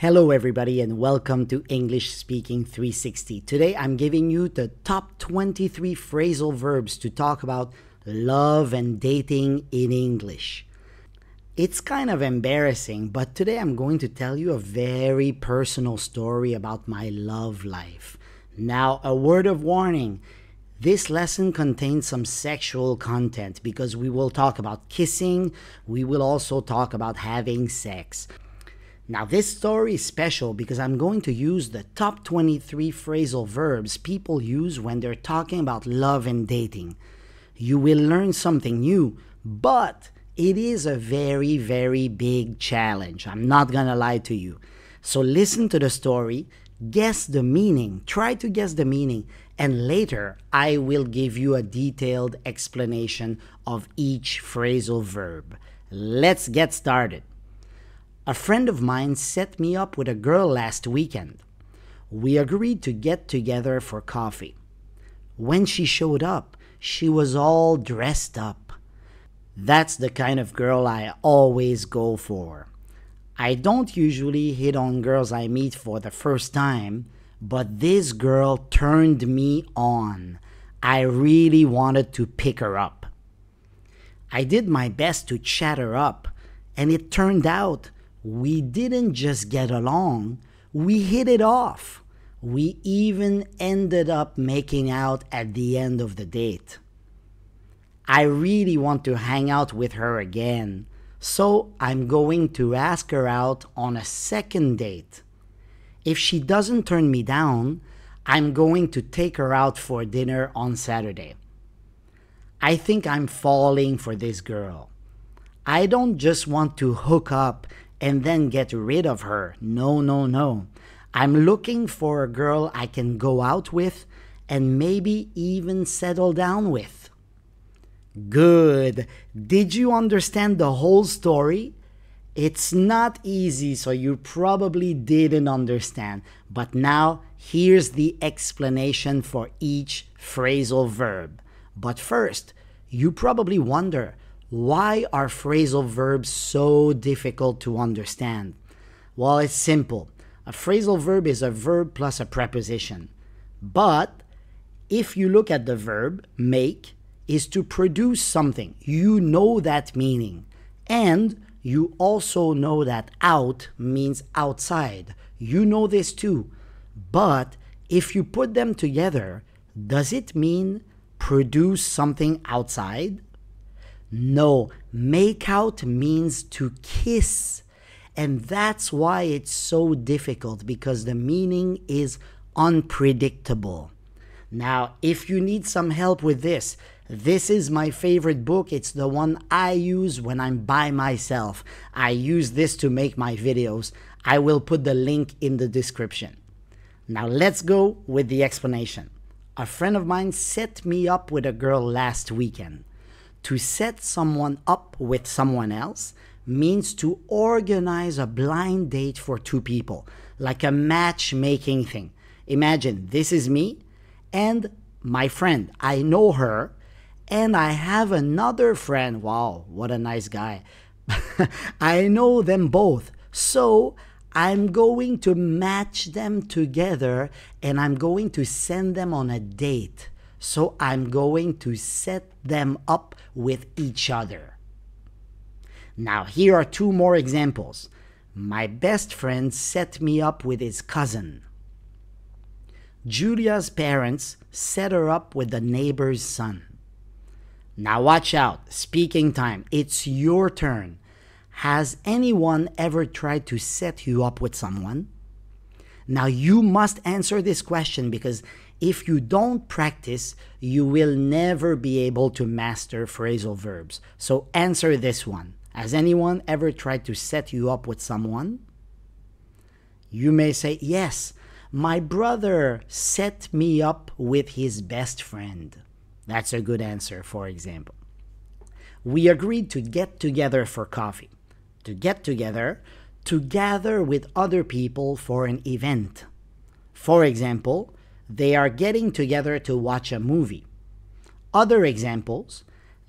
Hello everybody and welcome to English Speaking 360. Today I'm giving you the top 23 phrasal verbs to talk about love and dating in English. It's kind of embarrassing, but today I'm going to tell you a very personal story about my love life. Now, a word of warning. This lesson contains some sexual content because we will talk about kissing. We will also talk about having sex. Now, this story is special because I'm going to use the top 23 phrasal verbs people use when they're talking about love and dating. You will learn something new, but it is a very, very big challenge. I'm not gonna lie to you. So listen to the story, guess the meaning, try to guess the meaning, and later I will give you a detailed explanation of each phrasal verb. Let's get started. A friend of mine set me up with a girl last weekend. We agreed to get together for coffee. When she showed up, she was all dressed up. That's the kind of girl I always go for. I don't usually hit on girls I meet for the first time, but this girl turned me on. I really wanted to pick her up. I did my best to chat her up, and it turned out we didn't just get along, we hit it off. We even ended up making out at the end of the date. I really want to hang out with her again, so I'm going to ask her out on a second date. If she doesn't turn me down, I'm going to take her out for dinner on Saturday. I think I'm falling for this girl. I don't just want to hook up and then get rid of her. No. I'm looking for a girl I can go out with and maybe even settle down with. Good. Did you understand the whole story? It's not easy, so you probably didn't understand. But now, here's the explanation for each phrasal verb. But first, you probably wonder, why are phrasal verbs so difficult to understand? Well, it's simple. A phrasal verb is a verb plus a preposition. But if you look at the verb, make, is to produce something. You know that meaning. And you also know that out means outside. You know this too. But if you put them together, does it mean produce something outside? No, make out means to kiss. And that's why it's so difficult, because the meaning is unpredictable. Now, if you need some help with this is my favorite book. It's the one I use when I'm by myself. I use this to make my videos. I will put the link in the description. Now let's go with the explanation. A friend of mine set me up with a girl last weekend. To set someone up with someone else means to organize a blind date for two people, like a matchmaking thing. Imagine this is me and my friend. I know her, and I have another friend. Wow, what a nice guy. I know them both. So I'm going to match them together and I'm going to send them on a date. So I'm going to set them up with each other. Now, here are two more examples. My best friend set me up with his cousin. Julia's parents set her up with the neighbor's son. Now watch out, speaking time, it's your turn. Has anyone ever tried to set you up with someone? Now you must answer this question, because if you don't practice, you will never be able to master phrasal verbs. So answer this one. Has anyone ever tried to set you up with someone? You may say, yes, my brother set me up with his best friend. That's a good answer, for example. We agreed to get together for coffee. To get together, to gather with other people for an event. For example, they are getting together to watch a movie. Other examples,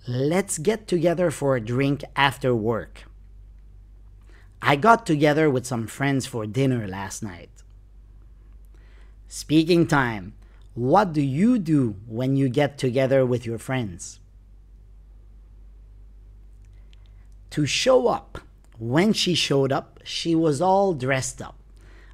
let's get together for a drink after work. I got together with some friends for dinner last night. Speaking time. What do you do when you get together with your friends? To show up. When she showed up, she was all dressed up.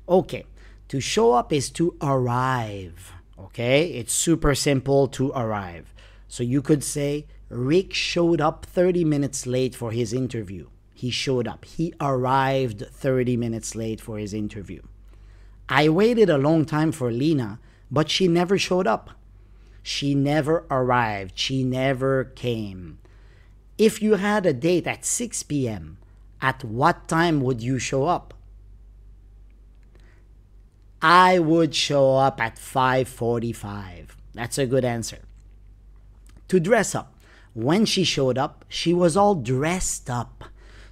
Okay, to show up is to arrive. Okay, it's super simple to arrive. So you could say, Rick showed up 30 minutes late for his interview. He showed up. He arrived 30 minutes late for his interview. I waited a long time for Lena, but she never showed up. She never arrived. She never came. If you had a date at 6 p.m., at what time would you show up? I would show up at 5:45. That's a good answer. To dress up. When she showed up, she was all dressed up.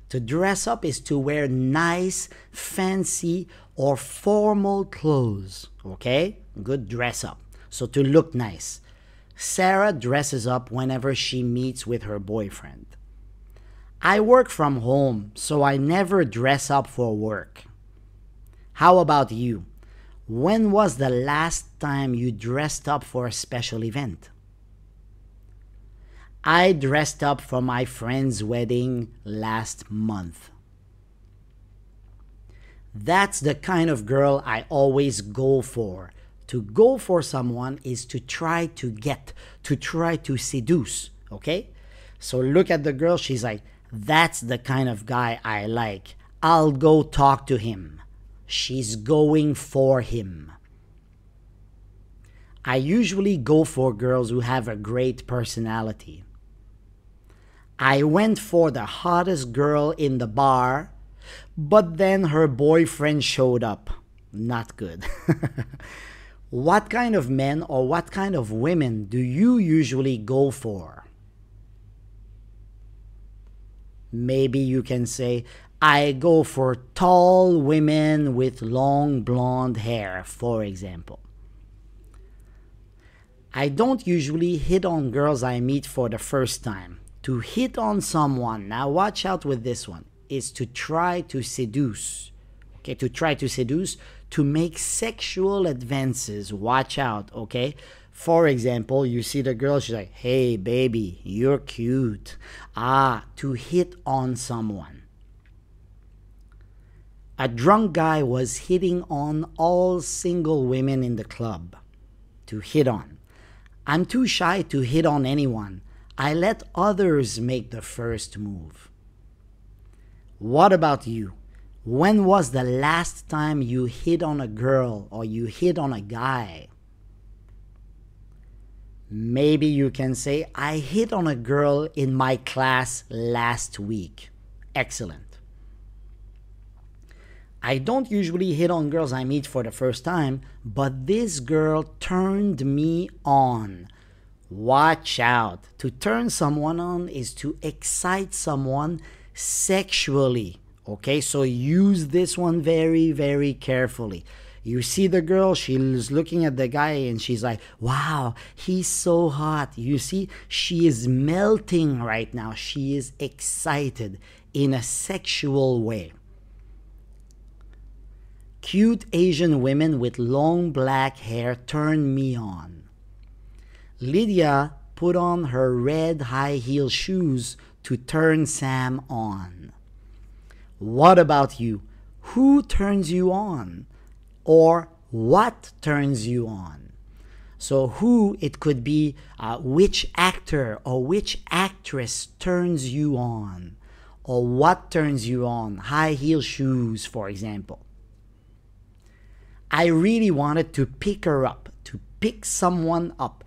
To dress up is to wear nice, fancy, or formal clothes. Okay? Good dress up. So to look nice. Sarah dresses up whenever she meets with her boyfriend. I work from home, so I never dress up for work. How about you? When was the last time you dressed up for a special event? I dressed up for my friend's wedding last month. That's the kind of girl I always go for. To go for someone is to try to get, to try to seduce, okay? So look at the girl, she's like, that's the kind of guy I like. I'll go talk to him. She's going for him. I usually go for girls who have a great personality. I went for the hottest girl in the bar, but then her boyfriend showed up. Not good. What kind of men or what kind of women do you usually go for? Maybe you can say, I go for tall women with long blonde hair, for example. I don't usually hit on girls I meet for the first time. To hit on someone, now watch out with this one, is to try to seduce. Okay, to try to seduce, to make sexual advances. Watch out, okay? For example, you see the girl, she's like, hey, baby, you're cute. To hit on someone. A drunk guy was hitting on all single women in the club. To hit on. I'm too shy to hit on anyone. I let others make the first move. What about you? When was the last time you hit on a girl or you hit on a guy? Maybe you can say, I hit on a girl in my class last week. Excellent. I don't usually hit on girls I meet for the first time, but this girl turned me on. Watch out. To turn someone on is to excite someone sexually. Okay, so use this one very, very carefully. You see the girl, she's looking at the guy and she's like, wow, he's so hot. You see, she is melting right now. She is excited in a sexual way. Cute Asian women with long black hair turn me on. Lydia put on her red high heel shoes to turn Sam on. What about you? Who turns you on? Or what turns you on? So who, it could be which actor or which actress turns you on. Or what turns you on? High heel shoes, for example. I really wanted to pick her up, to pick someone up.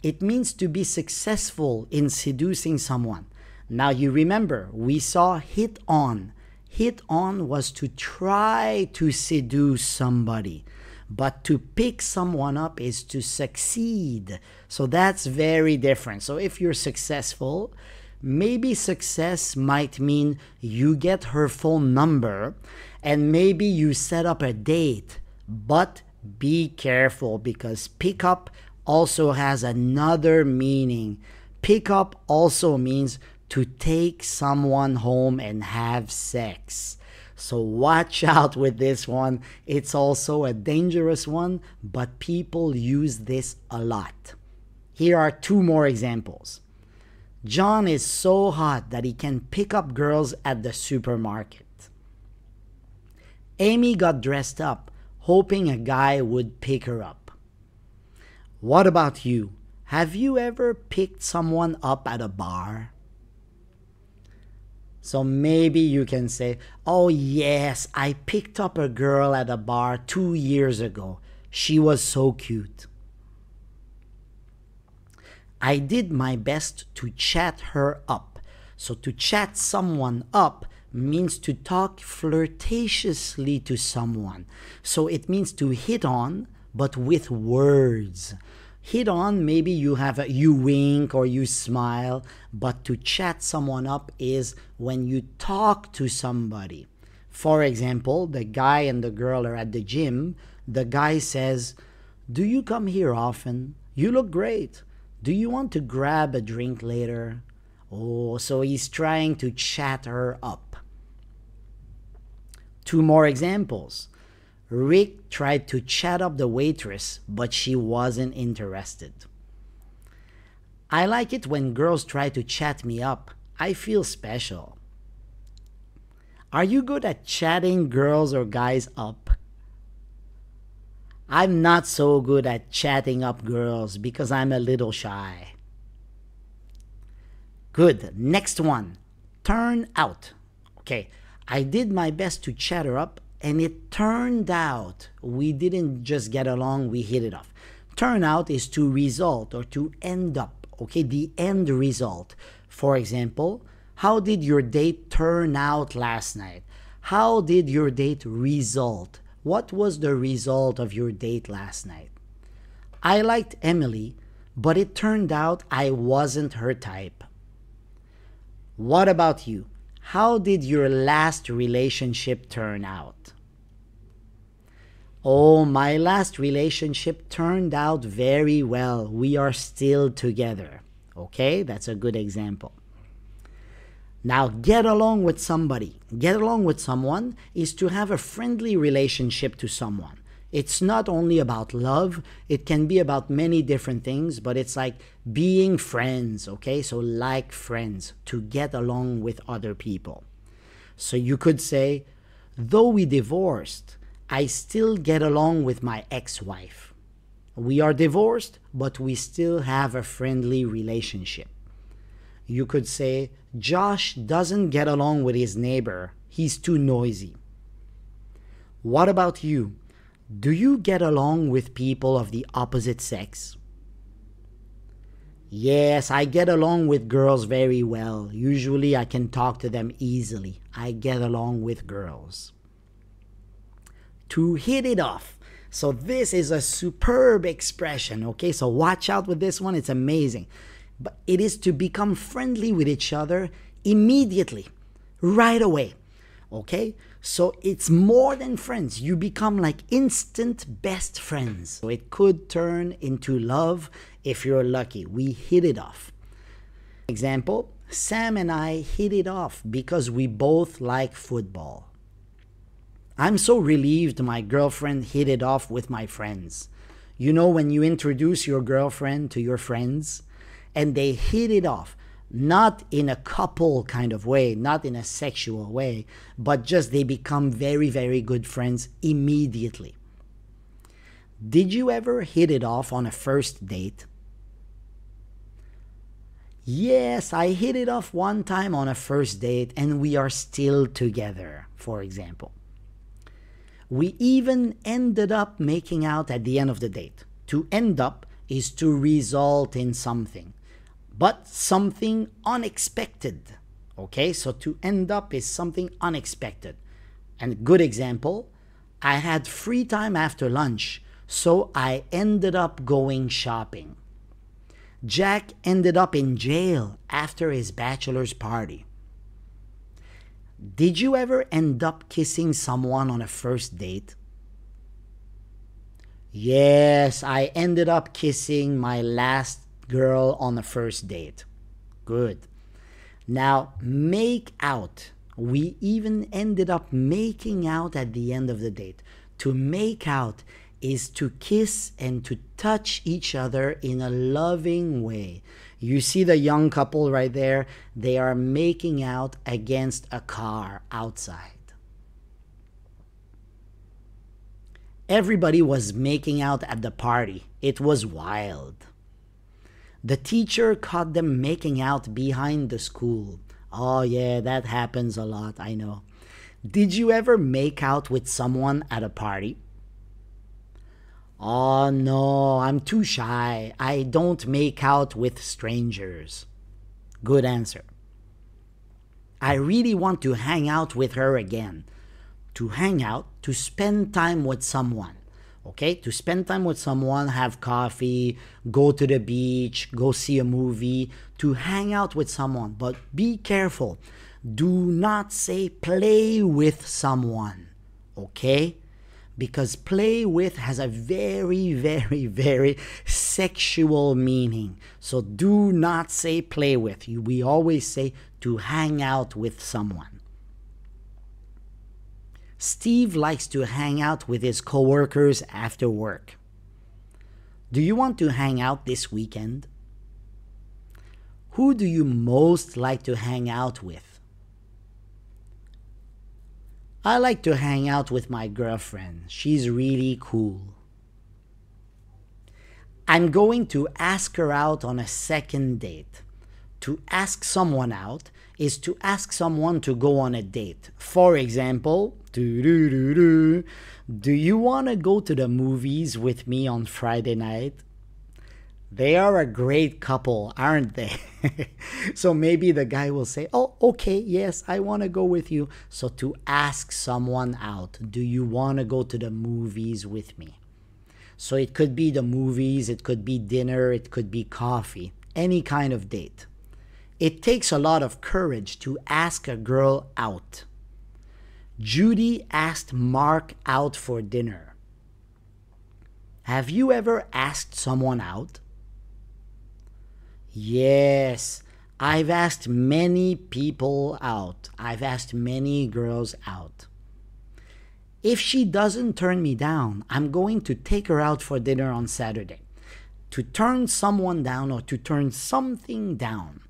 It means to be successful in seducing someone. Now you remember, we saw hit on. Hit on was to try to seduce somebody. But to pick someone up is to succeed. So that's very different. So if you're successful, maybe success might mean you get her phone number and maybe you set up a date. But be careful because pick up also has another meaning. Pick up also means to take someone home and have sex. So watch out with this one. It's also a dangerous one, but people use this a lot. Here are two more examples. John is so hot that he can pick up girls at the supermarket. Amy got dressed up, hoping a guy would pick her up. What about you? Have you ever picked someone up at a bar? So maybe you can say, oh yes, I picked up a girl at a bar 2 years ago. She was so cute. I did my best to chat her up. So to chat someone up means to talk flirtatiously to someone. So it means to hit on, but with words. Hit on, maybe you wink or you smile, but to chat someone up is when you talk to somebody. For example, the guy and the girl are at the gym. The guy says, do you come here often? You look great. Do you want to grab a drink later? Oh, so he's trying to chat her up. Two more examples. Rick tried to chat up the waitress, but she wasn't interested. I like it when girls try to chat me up. I feel special. Are you good at chatting girls or guys up? I'm not so good at chatting up girls because I'm a little shy. Good. Next one. Turn out. Okay, I did my best to chat her up, and it turned out we didn't just get along, we hit it off. Turn out is to result or to end up, okay, the end result. For example, how did your date turn out last night? How did your date result? What was the result of your date last night? I liked Emily, but it turned out I wasn't her type. What about you? How did your last relationship turn out? Oh, my last relationship turned out very well. We are still together. Okay, that's a good example. Now, get along with somebody. Get along with someone is to have a friendly relationship to someone. It's not only about love. It can be about many different things, but it's like being friends, okay? So like friends, to get along with other people. So you could say, though we divorced, I still get along with my ex-wife. We are divorced, but we still have a friendly relationship. You could say, Josh doesn't get along with his neighbor. He's too noisy. What about you? Do you get along with people of the opposite sex? Yes, I get along with girls very well. Usually I can talk to them easily. I get along with girls. To hit it off. So this is a superb expression, okay? So watch out with this one. It's amazing. But it is to become friendly with each other immediately, right away, okay? So it's more than friends. You become like instant best friends. So it could turn into love if you're lucky. We hit it off. Example, Sam and I hit it off because we both like football. I'm so relieved my girlfriend hit it off with my friends. You know, when you introduce your girlfriend to your friends and they hit it off, not in a couple kind of way, not in a sexual way, but just they become very, very good friends immediately. Did you ever hit it off on a first date? Yes, I hit it off one time on a first date and we are still together, for example. We even ended up making out at the end of the date. To end up is to result in something, but something unexpected. Okay, so to end up is something unexpected. And a good example, I had free time after lunch, so I ended up going shopping. Jack ended up in jail after his bachelor's party. Did you ever end up kissing someone on a first date? Yes, I ended up kissing my last girl on a first date. Good. Now, make out. We even ended up making out at the end of the date. To make out is to kiss and to touch each other in a loving way. You see the young couple right there? They are making out against a car outside. Everybody was making out at the party. It was wild. The teacher caught them making out behind the school. Oh yeah, that happens a lot, I know. Did you ever make out with someone at a party? Oh no, I'm too shy. I don't make out with strangers. Good answer. I really want to hang out with her again. To hang out, to spend time with someone. Okay, to spend time with someone, have coffee, go to the beach, go see a movie, to hang out with someone. But be careful. Do not say play with someone. Okay? Because play with has a very, very, very sexual meaning. So do not say play with. We always say to hang out with someone. Steve likes to hang out with his coworkers after work. Do you want to hang out this weekend? Who do you most like to hang out with? I like to hang out with my girlfriend. She's really cool. I'm going to ask her out on a second date. To ask someone out is to ask someone to go on a date. For example, do you want to go to the movies with me on Friday night? They are a great couple, aren't they? So maybe the guy will say, oh, okay, yes, I want to go with you. So to ask someone out, do you want to go to the movies with me? So it could be the movies, it could be dinner, it could be coffee, any kind of date. It takes a lot of courage to ask a girl out. Judy asked Mark out for dinner. Have you ever asked someone out? Yes, I've asked many people out. I've asked many girls out. If she doesn't turn me down, I'm going to take her out for dinner on Saturday. To turn someone down or to turn something down.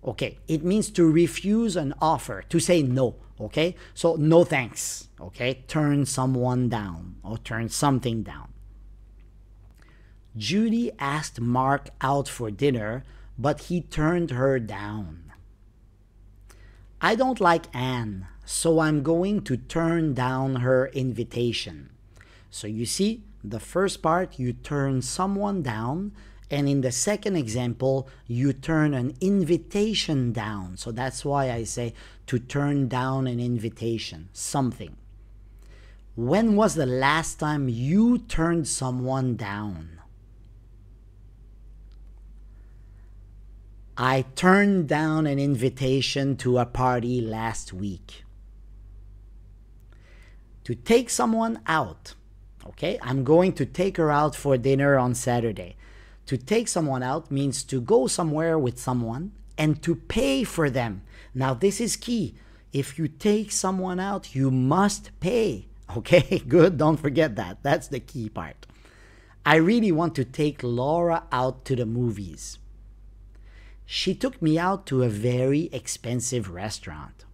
Okay, it means to refuse an offer, to say no, okay? So no thanks, okay? Turn someone down or turn something down. Judy asked Mark out for dinner, but he turned her down. I don't like Anne, so I'm going to turn down her invitation. So you see, the first part, you turn someone down, and in the second example, you turn an invitation down. So that's why I say to turn down an invitation, something. When was the last time you turned someone down? I turned down an invitation to a party last week. To take someone out. Okay, I'm going to take her out for dinner on Saturday. To take someone out means to go somewhere with someone and to pay for them. Now, this is key. If you take someone out, you must pay. Okay, good. Don't forget that. That's the key part. I really want to take Laura out to the movies. She took me out to a very expensive restaurant.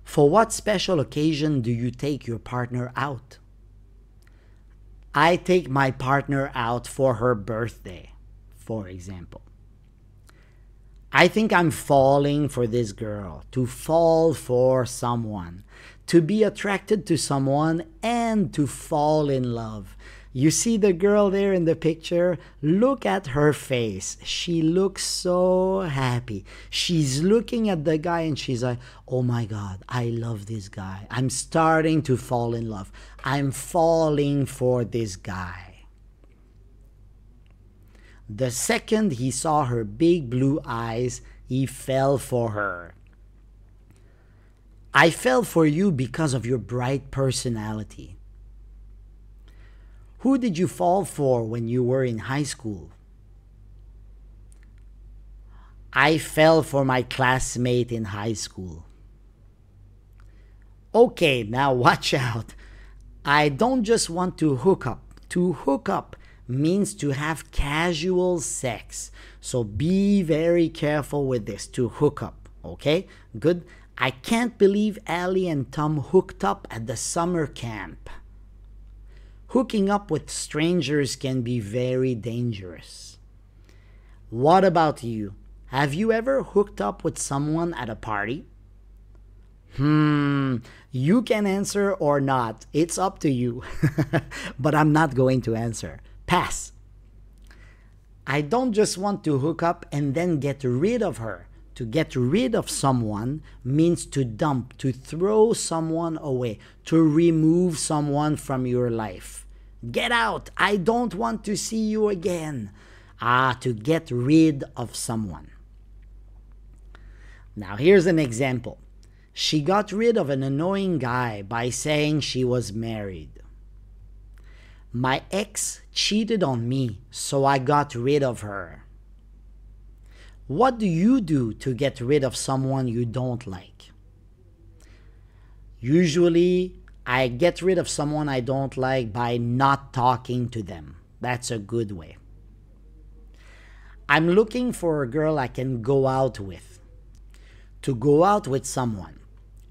For what special occasion do you take your partner out? I take my partner out for her birthday, for example. I think I'm falling for this girl. To fall for someone. To be attracted to someone and to fall in love. You see the girl there in the picture? Look at her face. She looks so happy. She's looking at the guy and she's like, oh my God, I love this guy. I'm starting to fall in love. I'm falling for this guy. The second he saw her big blue eyes, he fell for her. I fell for you because of your bright personality. Who did you fall for when you were in high school? I fell for my classmate in high school. Okay, now watch out. I don't just want to hook up. To hook up means to have casual sex. So be very careful with this, to hook up, okay? Good. I can't believe Allie and Tom hooked up at the summer camp. Hooking up with strangers can be very dangerous. What about you? Have you ever hooked up with someone at a party? You can answer or not. It's up to you. But I'm not going to answer. Pass. I don't just want to hook up and then get rid of her. To get rid of someone means to dump, to throw someone away, to remove someone from your life. Get out! I don't want to see you again. To get rid of someone. Now here's an example. She got rid of an annoying guy by saying she was married. My ex cheated on me, so I got rid of her. What do you do to get rid of someone you don't like? Usually, I get rid of someone I don't like by not talking to them. That's a good way. I'm looking for a girl I can go out with. To go out with someone,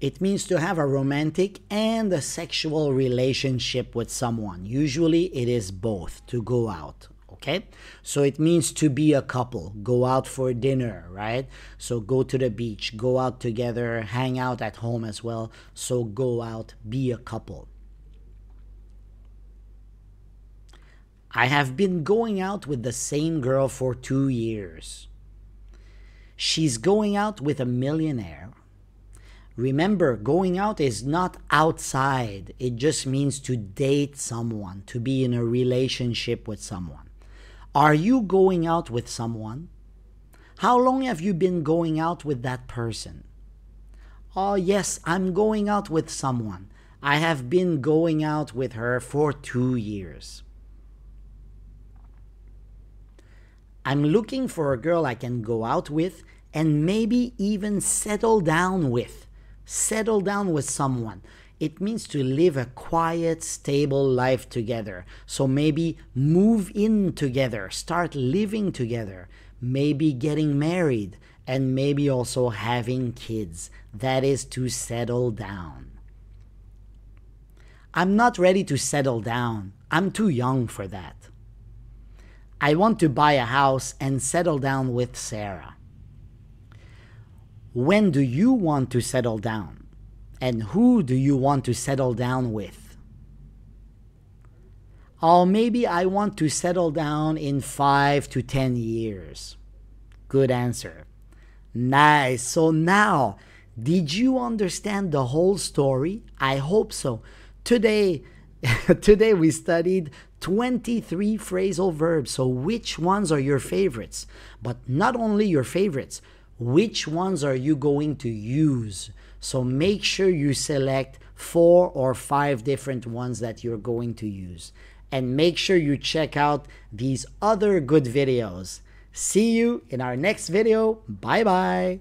it means to have a romantic and a sexual relationship with someone. Usually it is both, to go out, okay? So it means to be a couple, go out for dinner, right? So go to the beach, go out together, hang out at home as well. So go out, be a couple. I have been going out with the same girl for 2 years. She's going out with a millionaire. Remember, going out is not outside. It just means to date someone, to be in a relationship with someone. Are you going out with someone? How long have you been going out with that person? Oh, yes, I'm going out with someone. I have been going out with her for 2 years. I'm looking for a girl I can go out with and maybe even settle down with. Settle down with someone. It means to live a quiet, stable life together. So maybe move in together, start living together, maybe getting married, and maybe also having kids. That is to settle down. I'm not ready to settle down. I'm too young for that. I want to buy a house and settle down with Sarah. When do you want to settle down? And who do you want to settle down with? Oh, maybe I want to settle down in 5 to 10 years. Good answer. Nice. So now, did you understand the whole story? I hope so. Today we studied 23 phrasal verbs. So which ones are your favorites? But not only your favorites, which ones are you going to use? So make sure you select 4 or 5 different ones that you're going to use. And make sure you check out these other good videos. See you in our next video. Bye-bye.